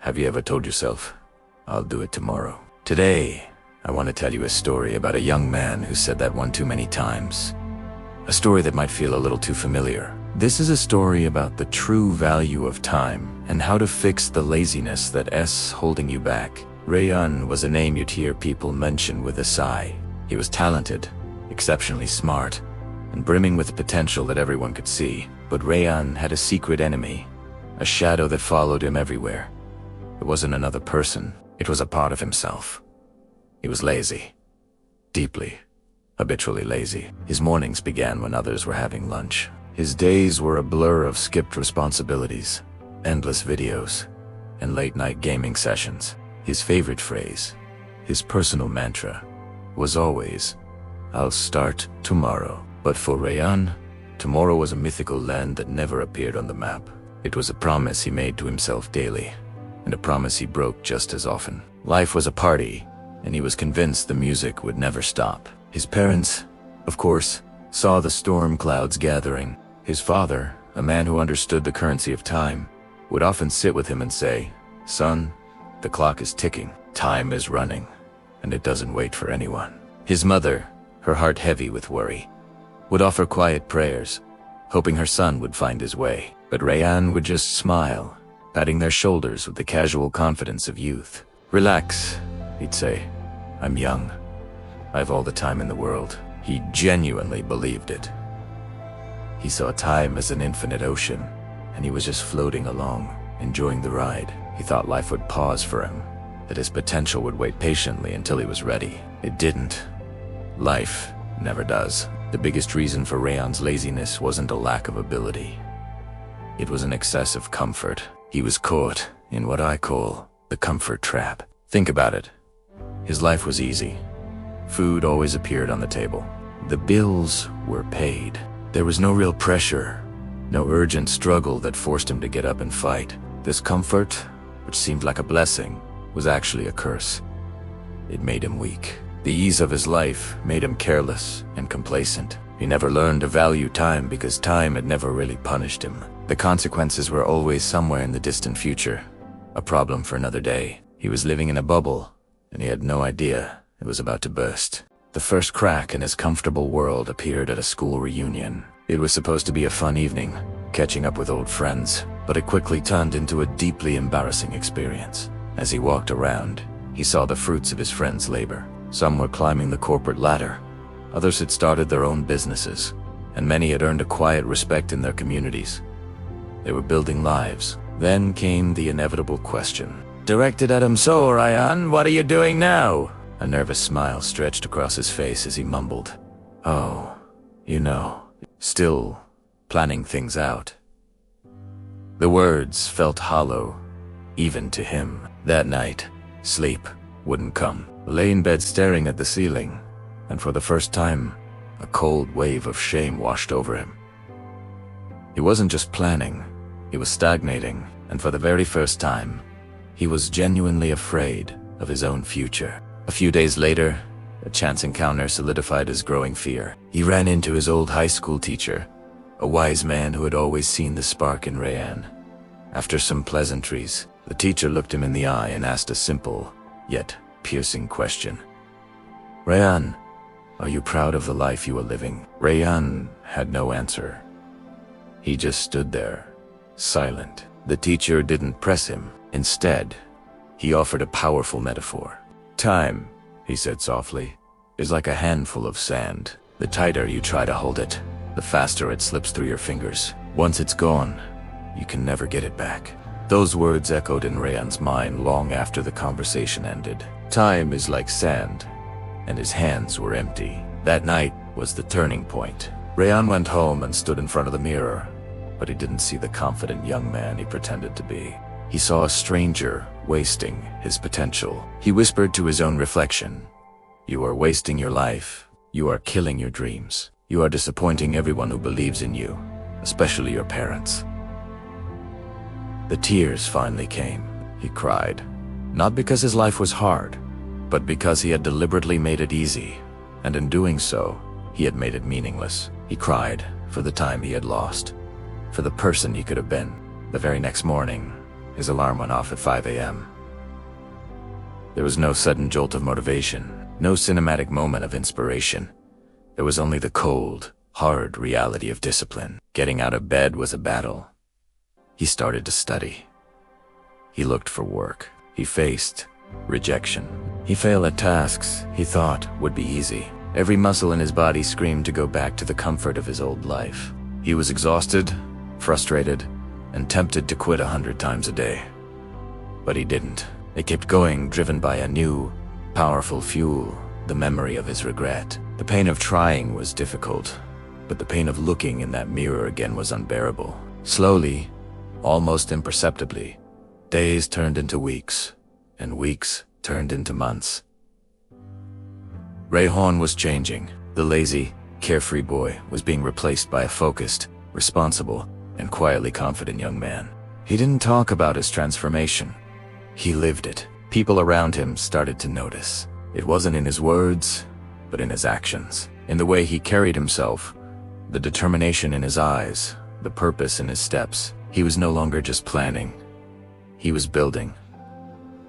Have you ever told yourself, I'll do it tomorrow? Today, I want to tell you a story about a young man who said that one too many times. A story that might feel a little too familiar. This is a story about the true value of time and how to fix the laziness that's holding you back. Rayan was a name you'd hear people mention with a sigh. He was talented, exceptionally smart, and brimming with potential that everyone could see. But Rayan had a secret enemy, a shadow that followed him everywhere. It wasn't another person, it was a part of himself. He was lazy. Deeply, habitually lazy. His mornings began when others were having lunch. His days were a blur of skipped responsibilities, endless videos, and late-night gaming sessions. His favorite phrase, his personal mantra, was always, "I'll start tomorrow." But for Rayan, tomorrow was a mythical land that never appeared on the map. It was a promise he made to himself daily, and a promise he broke just as often. Life was a party, and he was convinced the music would never stop. His parents, of course, saw the storm clouds gathering. His father, a man who understood the currency of time, would often sit with him and say, "Son, the clock is ticking. Time is running, and it doesn't wait for anyone." His mother, her heart heavy with worry, would offer quiet prayers, hoping her son would find his way. But Rayan would just smile, patting their shoulders with the casual confidence of youth. "Relax," he'd say. "I'm young. I've all the time in the world." He genuinely believed it. He saw time as an infinite ocean, and he was just floating along, enjoying the ride. He thought life would pause for him, that his potential would wait patiently until he was ready. It didn't. Life never does. The biggest reason for Rayan's laziness wasn't a lack of ability. It was an excess of comfort. He was caught in what I call the comfort trap. Think about it. His life was easy. Food always appeared on the table. The bills were paid. There was no real pressure, no urgent struggle that forced him to get up and fight. This comfort, which seemed like a blessing, was actually a curse. It made him weak. The ease of his life made him careless and complacent. He never learned to value time because time had never really punished him. The consequences were always somewhere in the distant future, a problem for another day. He was living in a bubble, and he had no idea it was about to burst. The first crack in his comfortable world appeared at a school reunion. It was supposed to be a fun evening, catching up with old friends, but it quickly turned into a deeply embarrassing experience. As he walked around, he saw the fruits of his friends' labor. Some were climbing the corporate ladder, others had started their own businesses, and many had earned a quiet respect in their communities. They were building lives. Then came the inevitable question. Directed at him, "So, Rayan, what are you doing now?" A nervous smile stretched across his face as he mumbled, "Oh, still planning things out." The words felt hollow, even to him. That night, sleep wouldn't come. He lay in bed staring at the ceiling, and for the first time, a cold wave of shame washed over him. He wasn't just planning, he was stagnating, and for the very first time, he was genuinely afraid of his own future. A few days later, a chance encounter solidified his growing fear. He ran into his old high school teacher, a wise man who had always seen the spark in Rayan. After some pleasantries, the teacher looked him in the eye and asked a simple, yet piercing question. "Rayan, are you proud of the life you are living?" Rayan had no answer. He just stood there, silent. The teacher didn't press him. Instead, he offered a powerful metaphor. "Time," he said softly, "is like a handful of sand. The tighter you try to hold it, the faster it slips through your fingers. Once it's gone, you can never get it back." Those words echoed in Rayan's mind long after the conversation ended. Time is like sand, and his hands were empty. That night was the turning point. Rayan went home and stood in front of the mirror, but he didn't see the confident young man he pretended to be. He saw a stranger wasting his potential. He whispered to his own reflection, "You are wasting your life. You are killing your dreams. You are disappointing everyone who believes in you, especially your parents." The tears finally came. He cried, not because his life was hard, but because he had deliberately made it easy, and in doing so, he had made it meaningless. He cried for the time he had lost, for the person he could have been. The very next morning, his alarm went off at 5 a.m. There was no sudden jolt of motivation, no cinematic moment of inspiration. There was only the cold, hard reality of discipline. Getting out of bed was a battle. He started to study. He looked for work. He faced rejection. He failed at tasks he thought would be easy. Every muscle in his body screamed to go back to the comfort of his old life. He was exhausted, frustrated, and tempted to quit 100 times a day. But he didn't. He kept going, driven by a new, powerful fuel, the memory of his regret. The pain of trying was difficult, but the pain of looking in that mirror again was unbearable. Slowly, almost imperceptibly, days turned into weeks, and weeks turned into months. Rayhan was changing. The lazy, carefree boy was being replaced by a focused, responsible, and quietly confident young man. He didn't talk about his transformation. He lived it. People around him started to notice. It wasn't in his words, but in his actions. In the way he carried himself, the determination in his eyes, the purpose in his steps. He was no longer just planning. He was building.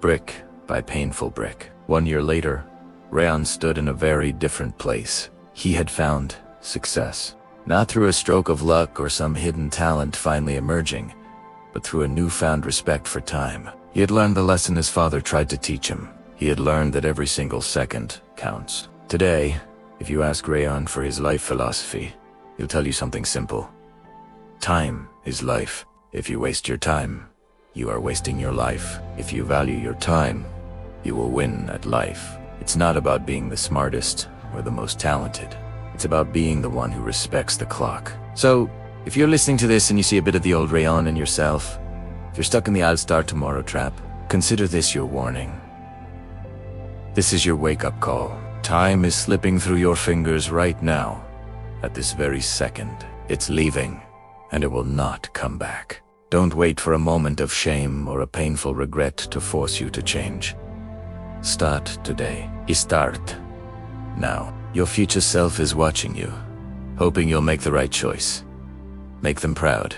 Brick by painful brick. 1 year later, Rayhan stood in a very different place. He had found success. Not through a stroke of luck or some hidden talent finally emerging, but through a newfound respect for time. He had learned the lesson his father tried to teach him. He had learned that every single second counts. Today, if you ask Rayhan for his life philosophy, he'll tell you something simple. Time is life. If you waste your time, you are wasting your life. If you value your time, you will win at life. It's not about being the smartest or the most talented. It's about being the one who respects the clock. So, if you're listening to this and you see a bit of the old Rayhan in yourself, if you're stuck in the I'll start tomorrow trap, consider this your warning. This is your wake-up call. Time is slipping through your fingers right now. At this very second, it's leaving, and it will not come back. Don't wait for a moment of shame or a painful regret to force you to change. Start today. Start now. Your future self is watching you, hoping you'll make the right choice. Make them proud.